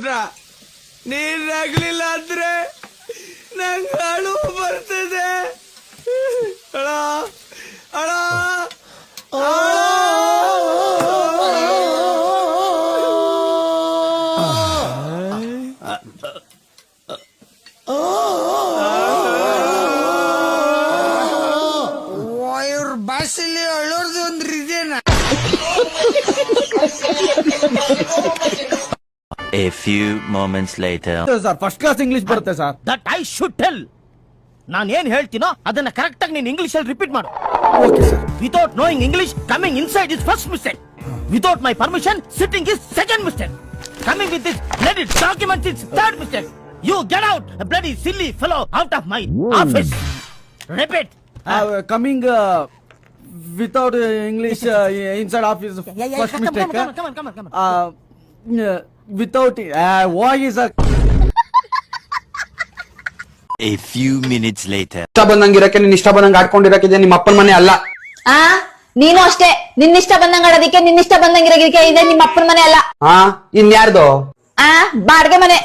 ಅವ್ರನ್ನ. ನೀನ್ ಆಗ್ಲಿಲ್ಲ ಅಂದ್ರೆ ನಂಗೆ ಅಳು ಬರ್ತದೆ. ಅಳ ಅಳ ಇವ್ರ ಭಾಷೆಲಿ ಅಳ್ಳೋರ್ದು ಒಂದು ಇದೇನಾ? A few moments later. Sir first class English ಬರುತ್ತೆ sir. That I should tell. ನಾನು ಏನ್ ಹೇಳ್ತೀನೋ ಅದನ್ನ ಕರೆಕ್ಟ್ ಆಗಿ ನೀನ್ ಇಂಗ್ಲಿಷ್ ಅಲ್ಲಿ ರಿಪೀಟ್ ಮಾಡು. Okay sir. Without knowing English coming inside is first mistake. Without my permission sitting is second mistake. Coming with this bloody documents is third mistake. You get out bloody silly fellow out of my office. Repeat. Coming without English inside office first mistake. Without ಹೋಗಿ sir. A few minutes later. ಇಷ್ಟ ಬಂದಂಗಿರಕ್ಕೆ ನೀನ್ ಇಷ್ಟ ಬಂದಂಗ ಆಡ್ಕೊಂಡಿರಕ್ಕೆ ನಿಮ್ಮ ಅಪ್ಪನ ಮನೆ ಅಲ್ಲ. ನೀನು ಅಷ್ಟೇ. ನಿನ್ನಿಷ್ಟ ಬಂದಂಗ ಆಡೋದಿಕ್ಕೆ ನಿನ್ನಿಷ್ಟ ಬಂದಂಗಿರಕ್ಕೆ ಇದೆ ನಿಮ್ಮ ಅಪ್ಪನ ಮನೆ ಅಲ್ಲ. ಇನ್ಯಾರ್ದು? ಬಾಡ್ಗೆ ಮನೆ.